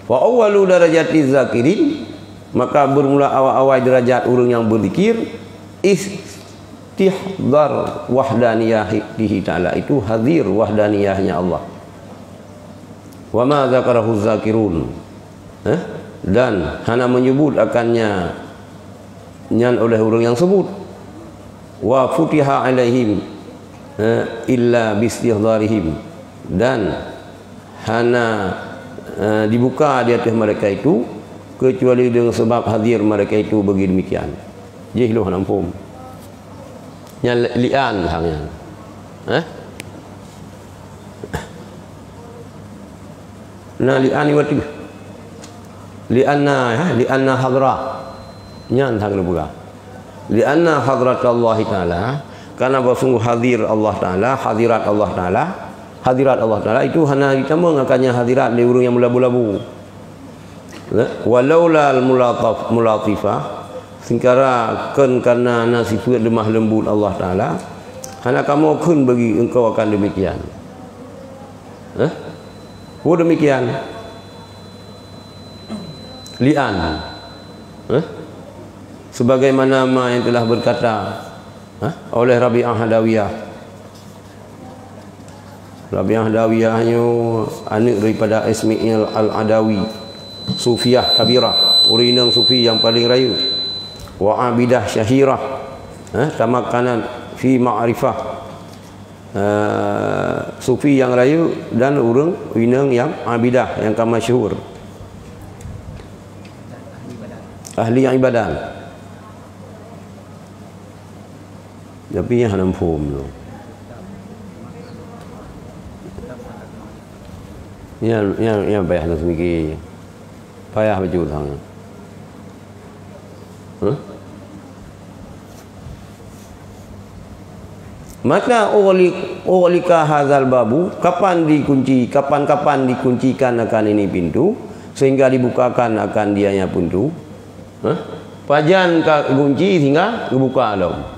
Fa awwalu darajatiz zakirin, maka bermula awal-awal derajat orang yang berzikir istihdar wahdaniyahihi ta'ala, itu hadir wahdaniyahnya Allah. Wa ma zakarahu zakirun, dan hanya menyebut akannya nyan oleh orang yang sebut. Wa futiha alaihim illa bistihdarihim, dan hanya dibuka di atas mereka itu kecuali dengan sebab hadir mereka itu bagi demikian. Jih lu nampum nya lian hangnya na lian iwati lianna hadra nyan hang buka lianna hadratullah taala, karena bersungguh hadir Allah taala, hadirat Allah taala, hadirat Allah taala itu hanya ditambah akannya hadirat di urang yang mulabu-labu. Walaula al-mulatifah, singkara kan karena nasifat lemah lembut Allah taala, hanya kamu kun bagi engkau akan demikian. Demikian lian, sebagaimana ma yang telah berkata oleh Rabi'ah Hadawiyah. Rabi'ah Hadawiyah anak daripada Ismail Al-Adawi, Sufiyah Kabirah, urinang Sufi yang paling rayu, wa abidah syahirah, tamakkanan fi ma'rifah, Sufi yang rayu dan urinang yang abidah yang masyhur, ahli yang ibadah. Tapi yang hanam form tu. Yang payah nak semiki. Payah baju thang. Maka ulika hadzal babu, kapan dikuncikan akan ini pintu sehingga dibukakan akan dianya pintu. Pajan kunci sehingga dibuka dong.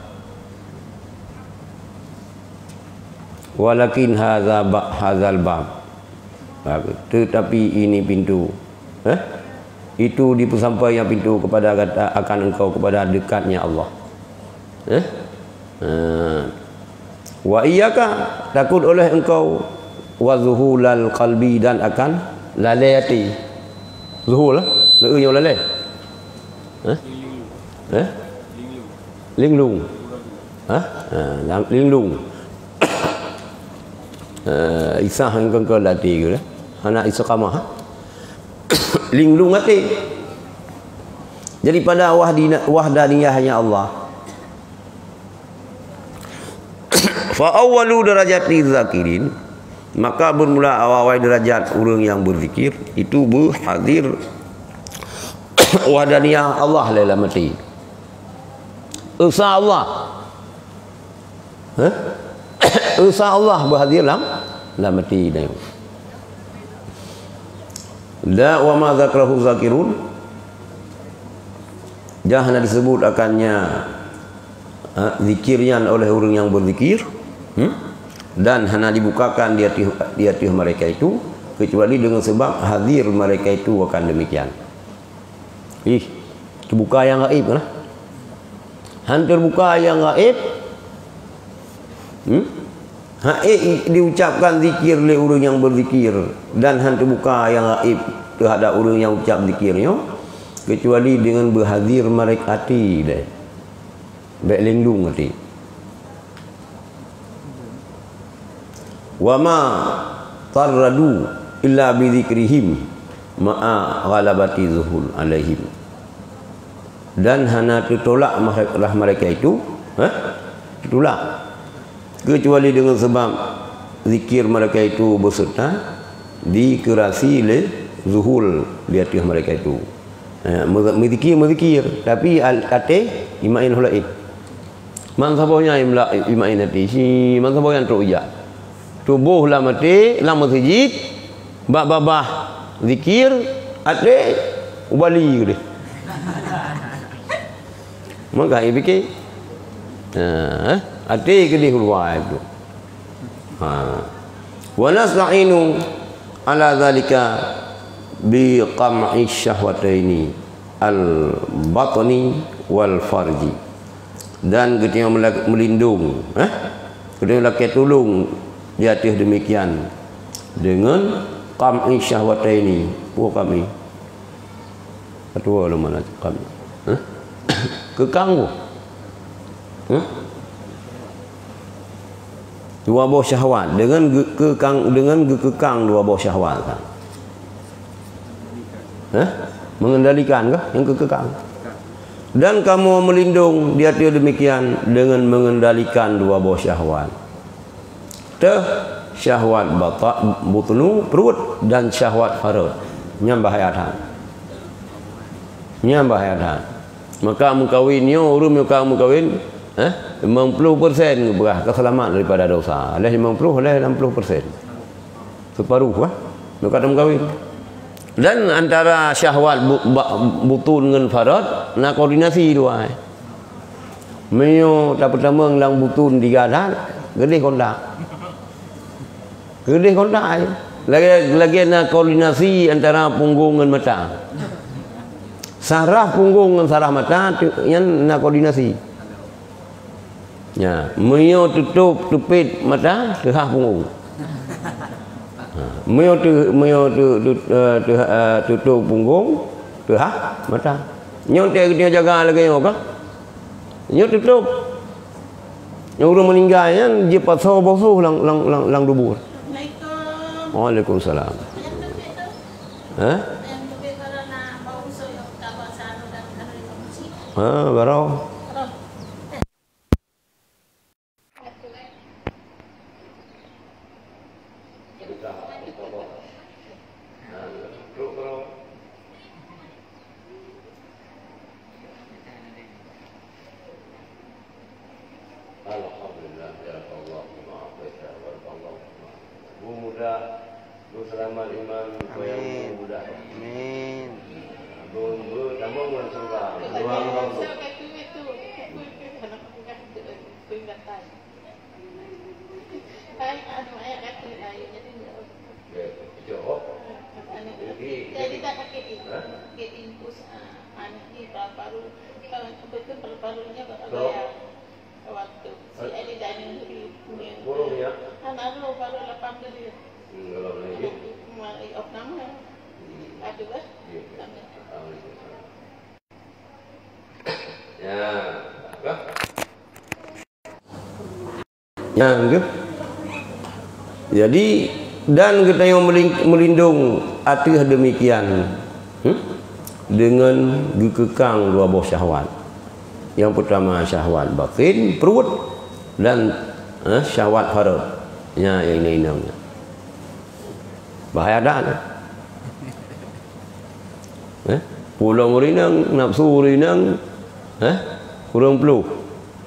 Walakin hadzal bab, tetapi ini pintu, itu disampaikan pintu kepada akan engkau kepada dekatnya Allah. Wa iyyaka, takut oleh engkau, wa zuhulal qalbi, dan akan lalai hati. Zuhul le yang lalai. Linglung. Linglung. Isa hanggang ke lati ke anak istiqamah linglung hati. Jadi pada wahdaniyahnya Allah. Fa awwalu darajati zakirin, maka bermula awal derajat orang yang berzikir itu berhadir wahdaniyah Allah laila mati. Usaha Allah, usaha Allah berhadir dalam mati dah. La wa ma zakrahu zakirun, jangan disebut akannya zikirnya oleh orang yang berzikir, dan hanya dibukakan di hati mereka itu kecuali dengan sebab hadir mereka itu akan demikian. Terbuka yang gaib lah. Hampir buka yang gaib. Diucapkan zikir oleh orang yang berzikir, dan hantu buka yang gaib terhadap orang yang ucap zikirnya kecuali dengan berhadir mereka hati deh. Baik lindung hati. Wa ma tarradu illa bi dzikrihim ma'a ghalabati zuhul alaihim, dan hanya tertolak mereka itu tertolak kecuali dengan sebab zikir mereka itu berserta dikerasi oleh zuhul di atas mereka itu. Mezikir tapi kata imain hulaid man sabahnya imain hati si man sabah yang teruja tubuh lah mati lah masjid babah zikir ate ubali gitu. Maka ia fikir ate ke di keluar itu. Wa nasta'inu ala zalika, bi qam'i syahwataini al batni wal farji. Dan ketika melindung ketika laki tolong di atas demikian dengan qam'i syahwataini. Kami ketua mana kami kekang dua buah syahwat dengan kekang dua buah syahwat kan? Mengendalikan kah yang kekang? Dan kamu melindung di atas demikian dengan mengendalikan dua buah syahwat. Syahwat butnu perut dan syahwat farad nyambahayatan. Maka mengkawinnya urus mengkawin 50% berah keselamat daripada dosa. Oleh 50 oleh 60%. Separuh maka mengkawin. Dan antara syahwat butun dengan farad nak koordinasi dua. Menyo tak pertama ngelang butun 3 dah gede kontak. Gede kontak. Lagi nak koordinasi antara punggung dengan mata. Saraf punggung dengan saraf mata yang nak koordinasi. Ya, menyo tutup tupit mata terhah punggung. Menyo tutup punggung terhah mata. Nyo dia jaga lagi apa? Nyo tutup. Yang orang meninggal yang dia pasal basuh lang dubur. Waalaikumsalam. Barau. Alhamdulillah ya Allah ma'afaikan barakallahu bu mudah bu selamat imam yang mudah amin bu tambung dengan surga doang jadi tak pakai infus paru betul paru-parunya bayar waktu si Eli dining punya burung ya anak lu baru 8 dia kalau lagi mulai of nama ada kan ya apa yang ke jadi dan kita yang melindung atas demikian dengan gekekang dua buah syahwat. Yang pertama syahwat batin perut dan syahwat farad. Ya yang ini. Bahaya dah. Pulang rinang, nafsu rinang, kurang peluh.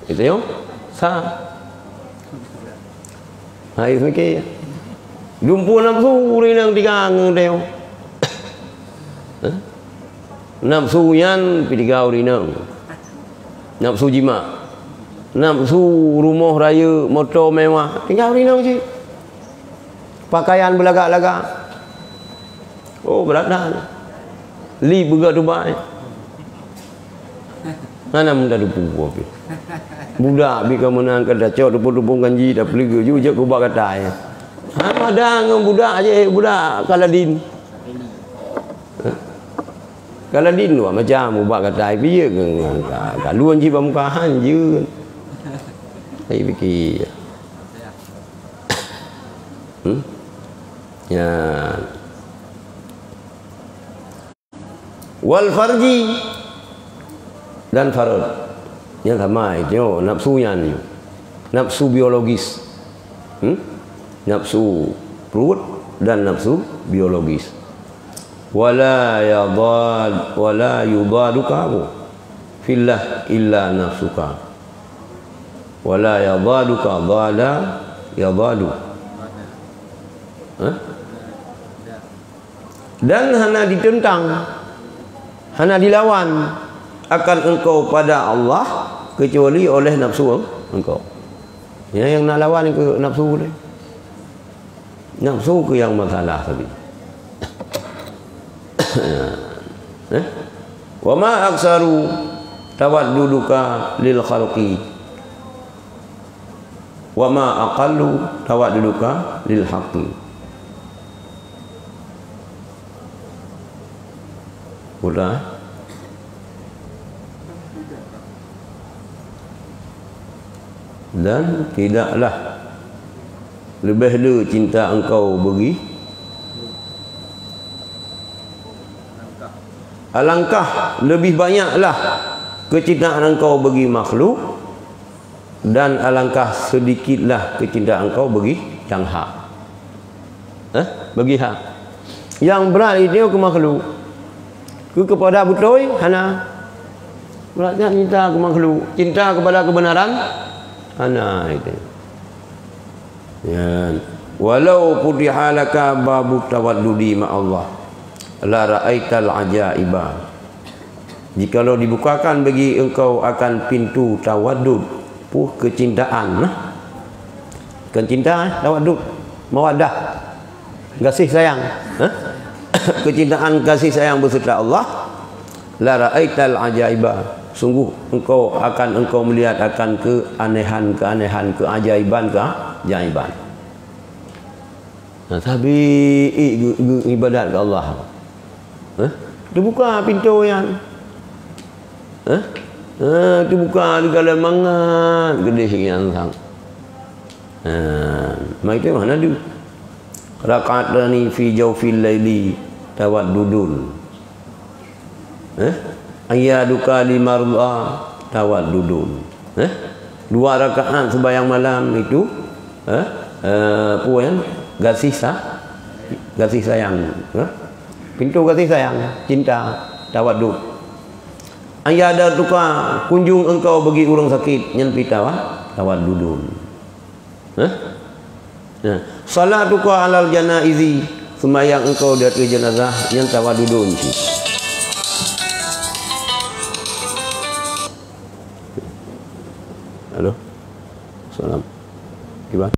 Itu yo. Hai fikir. Jumpa nafsu rinang digang dia. Nafsu yan pidigau rinang. Nafsu jima, nafsu rumah raya, motor mewah, tinggal rinang je. Pakaian belagak-lagak. Oh berat dah. Li begat Dubai. Mana muda dupu api. Budak bi kau menang ke dacau dupu-dupu ganji dah pelega juga ku bak katai. Ada ngam budak aje budak Kaladin. Kaladin lu macam ubak katai piye ke kaluan ji bamukahan je. Saya fikir. Ya. Wal farji dan farad. Yang sama itu nafsunya ni. Nafsu biologis. Nafsu perut dan nafsu biologis. Wala yudaduka fillah illa nafsuka. Wala yadaduka dada yadadu. Dan hana ditentang, hana dilawan akan engkau pada Allah kecuali oleh nafsu engkau. Ya, yang nak lawan ke nafsu boleh. Nafsu ke yang masalah tadi. Wa ma aksaru tawadduduka lil khalqi wa ma aqallu tawadduduka lil haqqi. Udah. Dan tidaklah lebih dulu cinta engkau bagi alangkah lebih banyaklah kecintaan engkau bagi makhluk, dan alangkah sedikitlah kecintaan engkau bagi yang hak. Bagi hak yang berat itu ke makhluk, kepada betul hana beratnya cinta ke makhluk, cinta kepada kebenaran hana itu. Ya, walau futiha laka babu tawaddudi ma Allah la ra'aital ajaiba. Jikalau dibukakan bagi engkau akan pintu tawaddud, kecintaan, kecintaan, tawaddud, mawaddah, kasih sayang, kecintaan kasih sayang beserta Allah, la ra'aital ajaiba, sungguh engkau melihat akan keanehan, keajaiban. Tapi ibadat ke Allah, terbuka pintu yang, terbuka segala mangat gede yang sang. Mai itu mana dia? Rakatani fi jawfil laili tawaddudun. Ayaduka limarda tawaddudun. Dua rakaat sembahyang malam itu puan kasih sayang, pintu kasih sayang, cinta, tawaddud. Ayadatuka kunjung engkau bagi orang sakit nyen pitawa tawaddudun. Salatuka alal janaizi, sembahyang engkau di atas jenazah nyen tawaddudun. Halo. Salam. Gimana?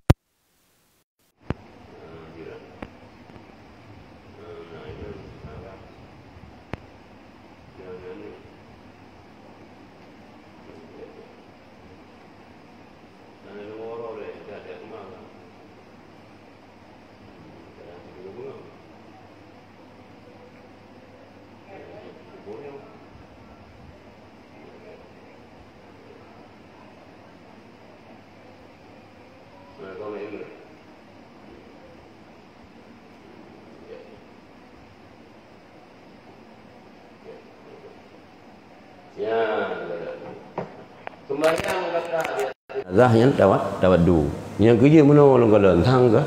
Zah yang tawaddu yang kerja mana orang kata sang ke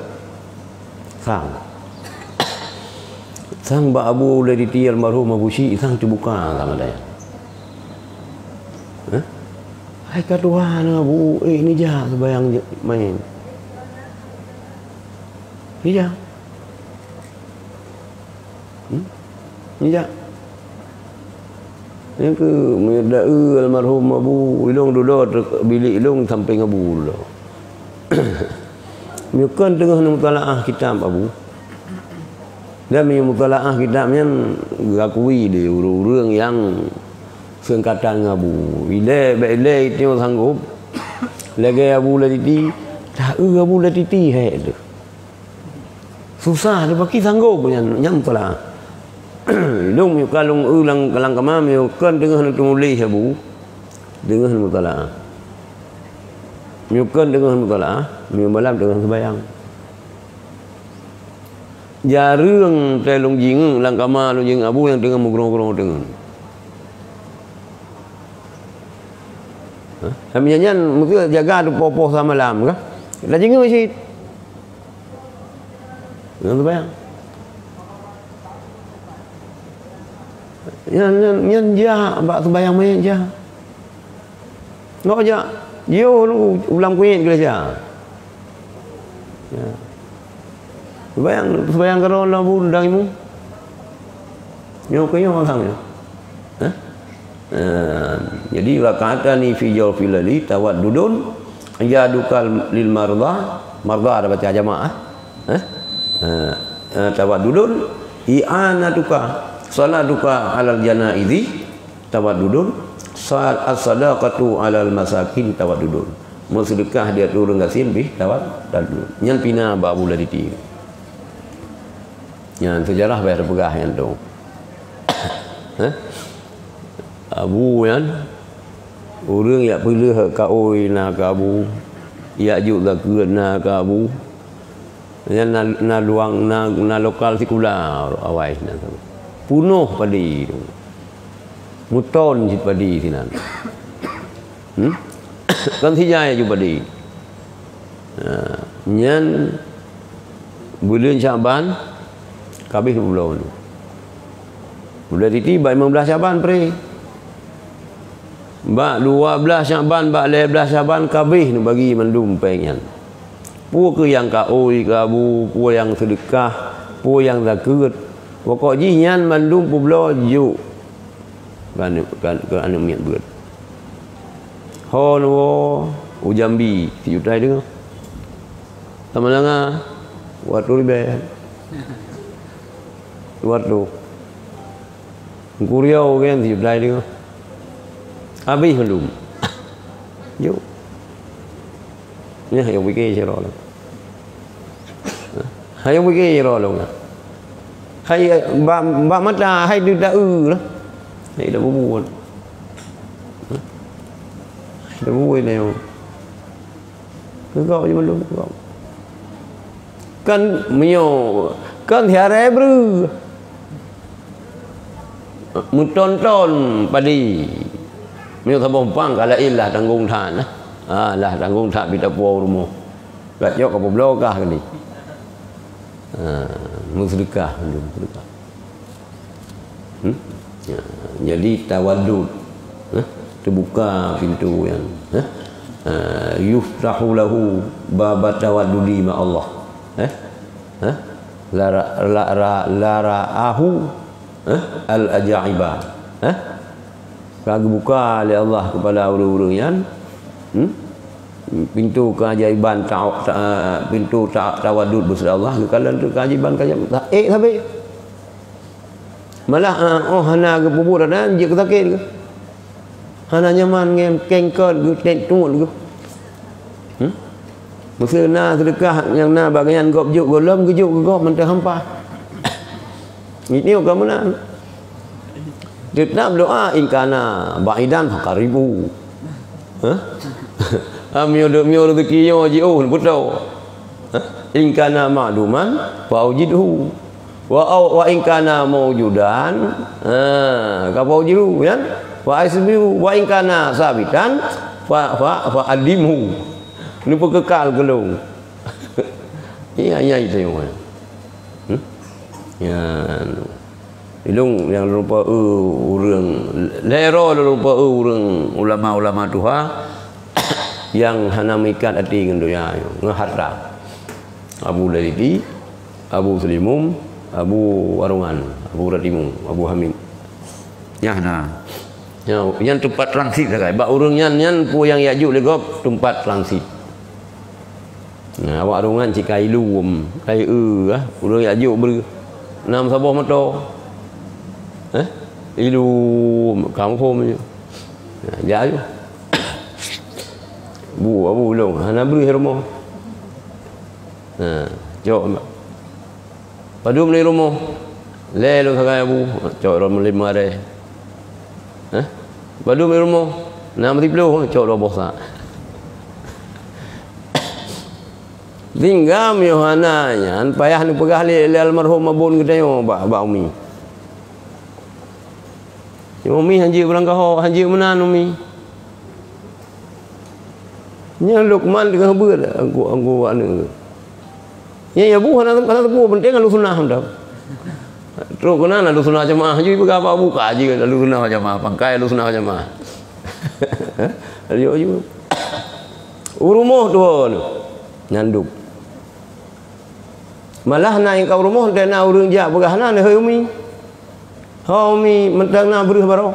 sang ba abu laditi almarhum Abu Syi sang terbuka sama dia. Hai ka Tuhan Abu, ini jah sembayang main. Iya. Ini jah. Yang ke medai almarhum Abu ilung duduk bilik ilung sampai ngabu lo. Mungkin tengah mutalaah kitab Abu. Dan mutalaah kitabnya gakui dia urang yang sengkatan Abu. Bila itu sanggup. Lagi Abu latiti, tak Abu latiti hai tu. Susah dia bagi sanggup yang mutalaah. Long yu kalung ulang kalang kamam yu kan dengan tumuli Abu dengan mutalaah. Yu kan dengan mutalaah, yu malam dengan sembahyang. Jarang telung jing lang kama lu jing Abu yang dengan mugrong-grong dengan. Kami nyanyian mesti jaga tu popo sama malam kah? Dah jing masjid. Dengan sembahyang. Yang jah bak sembahyang main jah. Ngok jah. Yo lu ulang kuit ke jah. Ya. Sembahyang karo la bu ndang imu. Yo ke yo orang ya. Jadi rakatani fi jawfil laili tawaddudun ajadukal lil marda ada baca jamaah. Tawaddudun i'anatuka salatuka alal janaizi tawaddudun, as-sadaqatu alal masakin tawaddudun. Mau sedekah dia turun gasin bih tawaddud. Nyan pina babu laditi. Nyan sejarah bayar pegah yang tu. Abu yan orang yang pilih ka oi na ka abu ya juga ke na ka abu yan na luang na lokal sikular awai na punuh padi muton sit padi sinan kan sijai ju padi nyan bulan Syaban kabeh bulan bulan tiba 15 Syaban pre Bak 12 Syaban, bak 15 Syaban kabeh ni bagi mandum pengen. Pu ke yang ka oi ka abu, pu yang sedekah, pu yang zakat. Pokok ji nyan mandum pu bloju. Kan ke anu miat beut. Ho no ujambi ti jutai dengar. Tamalanga watu ribe. Watu. Kuriau kan ti jutai dengar. Habis belum? Yuk. Ni yang fikir je rolah. Hai yang fikir rolah. Hai ba mata hai dia dah lah. Hai dah bubuan. Dah bubuan ni. Kau je belum kau. Kan mio kan tiara bru. Muton-ton padi. Mio sabong pang kala ilah tanggung than lah tanggung than bita puau rumah. Kat jok apa blokah kali. Sedekah sedekah. Ya, jadi tawaddud. Terbuka pintu yang yuftahu lahu babat tawaddudi ma Allah. Lara'ahu al-ajaiba. Kagak buka oleh Allah kepada orang-orang yang pintu keajaiban pintu tawadud bersama Allah kalau tu keajaiban sampai malah hana ke bubur dan je sakit ke hana nyaman ngem kengkot ke tentul ke mesti na sedekah yang na bagian gop juk golom ke juk gop mentah hampa ini ke mana Tetap doa ingkana ba'idan fakaribu. Mio rezeki yo jiu puto. Ingkana ma'luman faujidhu. Wa ingkana mawjudan ka faujidhu kan. Wa isbihu wa ingkana sabitan fa adimhu. Ni kekal gelung. Iya itu yang mana. Ya Ilung yang rupa urang lero rupa urang ulama-ulama Tuhan yang hana mikat hati dengan dunia ngaharap Abu Ladidi, Abu Sulimum, Abu Warungan, Abu Ratimu, Abu Hamid. Ya nah. Yang tempat transit sakai. Bak urang nyan pu yang yajuk legop tempat transit. Nah, Warungan cikai luum, kai urang yajuk ber nam sabah motor. Ilu kamu pun jauh. Abu long, hana beri rumah. Jauh. Padu beli rumah. Lelu sakai abu, jauh rumah 5 ada. Padu beli rumah. 60 jauh rumah bosak. Tinggal Yohana nya, payah ni pegah li almarhum abun gedayo ba umi. Umi hanji berangkah hanji menan umi. Nya Luqman dengan ber angku anu. Ya bu hana bu penting lu sunnah dah. Terus kena lu sunnah jamaah hanji pegah apa buka aji lu sunnah jamaah pangkai lu sunnah jamaah. Ayo. Urumuh tu nyanduk. Malah na yang kau rumah dan na urang jak pegah na heuh umi. Umi mentang na beruh baro.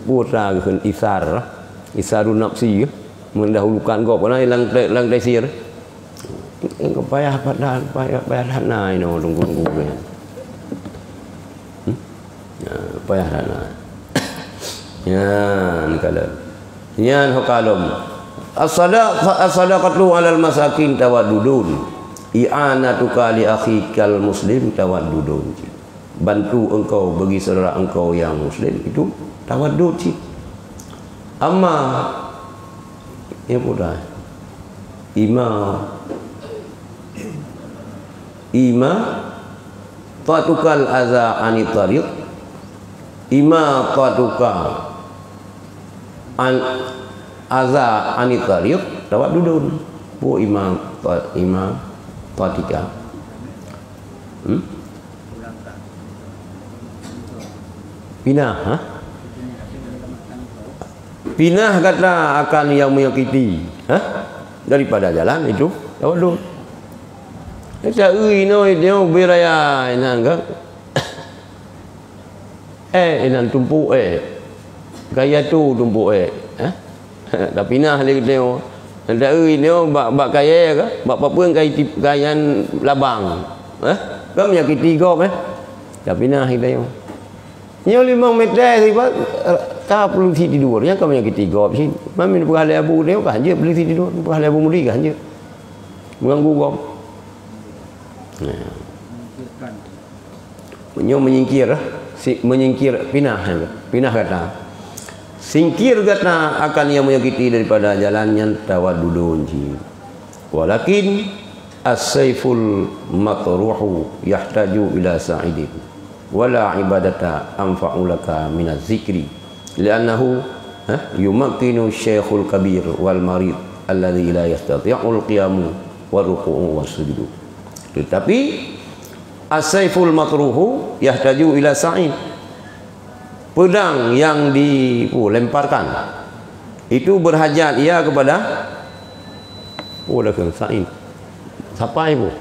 Putra ke isarun nafsi mendahulukan kau pernah lang tesir. Engkau payah dana ini tunggu gue. Payah dana. Ya, kalau yan hokalom. As-sadaqatu 'alal masakin tawaddudun. I'anatuka li akhikal muslim tawaddudun. Bantu engkau bagi saudara engkau yang muslim itu tawaddud sih. Amma ya mudah. Ima tatukal aza anit tariq. Ima tatuka aza anit tariq tawaddudun. Bu ima tatika. Pinah, ha? Pinah kata akan yang menyakiti, ha? Daripada jalan itu tawaddud. Kita noi dia beraya inan ke? Inan tumpu gaya tu tumpu ha? Dah pinah dia dia. Ndak dia bak kaya ke? Bak apa gayan labang. Ha? Kau menyakiti kau Dah pinah kita. Yang 5 meter siapa kau perlu tidur yang kau menyakiti kau sini. Mami perhal abu dia kan je perlu tidur. Perhal abu mudi kan je. Mengganggu kau. Menyingkir pinah kata singkir kata akan yang menyakiti daripada jalannya tawaddudun walakin as-sayful matruhu yahtaju ila sa'idin wala ibadata anfa'u laka min az-zikri li'annahu yumakkinu syekhul kabir wal marid alladhi la yastati'ul qiyamu wa ruku'u was sujudu. Tetapi as-sayful matruhu yahtaju ila sa'id. Pedang yang dilemparkan itu berhajat ia kepada dah sa'id. Sapai bu?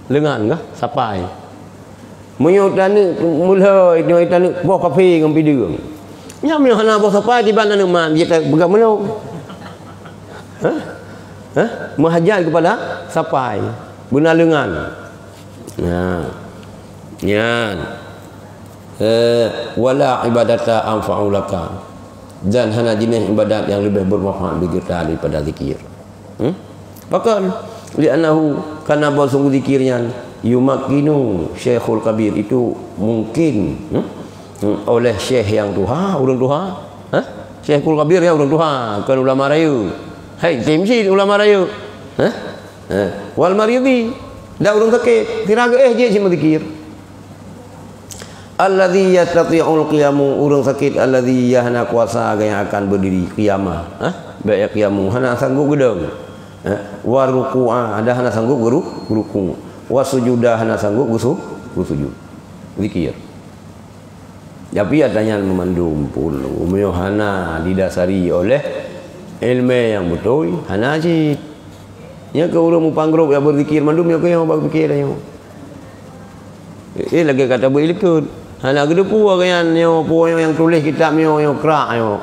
Lengan kah? Sapai. Menyutana mula itu tanu boh kafe ngam pidung. Nya me hana boh sapai di bana man dia pegang melo. Menghajat kepada sapai benar lengan. Wala ibadata anfa'u laka. Dan hana jenis ibadat yang lebih bermanfaat bagi kita daripada zikir. Bahkan li'annahu karena bersungguh zikirnya yumakkinu syekhul kabir itu mungkin oleh syekh yang tuha, orang tuha. Syekhul kabir ya orang tuha, kan ulama raya. Hai, temsi ulama raya. Wal maridi, dah orang sakit, tiraga je cuma zikir. Alladzi yastati'ul qiyamu, orang sakit alladzi yahna kuasa yang akan berdiri qiyamah. Baik qiyamu hana sanggup gedeng. Wa ruku'a, ada hana sanggup ruku'. Wa sujudah hana sanggup sujud. Zikir. Tapi adanya memandum puluh hana didasari oleh ilmu yang betul hana je. Ya ke orang mupanggrup yang berzikir mandum ya ke yang berfikir yang. Lagi kata berilkut. Hana gedepu kan yang tulis kitab yang kerak yang.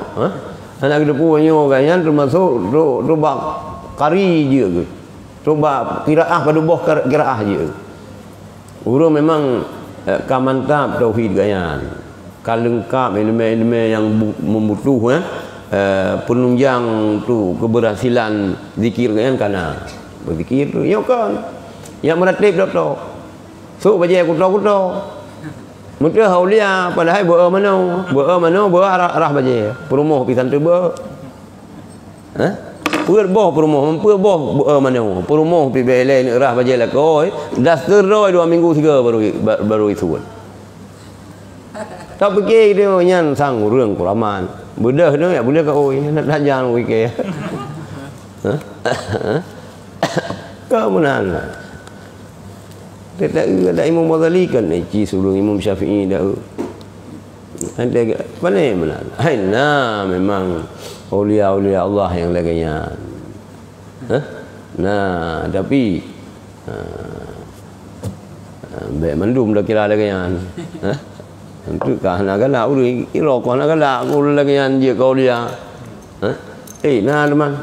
Hana gedepu yang termasuk robak kari je ke. Robak qiraah pada boh qiraah je. Orang memang kamantap tauhid gayan. Kalengkap ilmu-ilmu yang membutuh penunjang tu keberhasilan zikir kan kana berzikir tu ya kan yang meratib dak tu so baca kuto mudah haulia padahal beul mano arah baca perumoh pisan tu be puer boh perumoh mempu boh beul mano perumoh pi bele ni arah baca la koi dah teroi 2 minggu 3 baru itu tak fikir dia nyan sang urang kuraman bedah tu ya boleh ke oi nak jangan oi ke kemudian kita ada Imam Ghazali kan ci sebelum Imam Syafi'i dah ada mana nah memang aulia-aulia Allah yang laganya nah tapi baik mandum dah kira laganya Untuk kahana galak uri iro kahana galak aku lagi yang dia kau dia. Nah teman.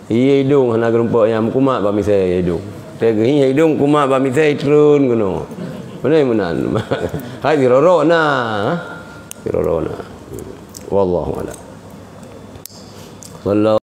Iya hidung hana gerumpak yang kumat ba misai hidung. Tegi hidung kumat ba misai turun kuno. Benar menan. Hai diroro nah. Diroro nah. Wallahu a'lam.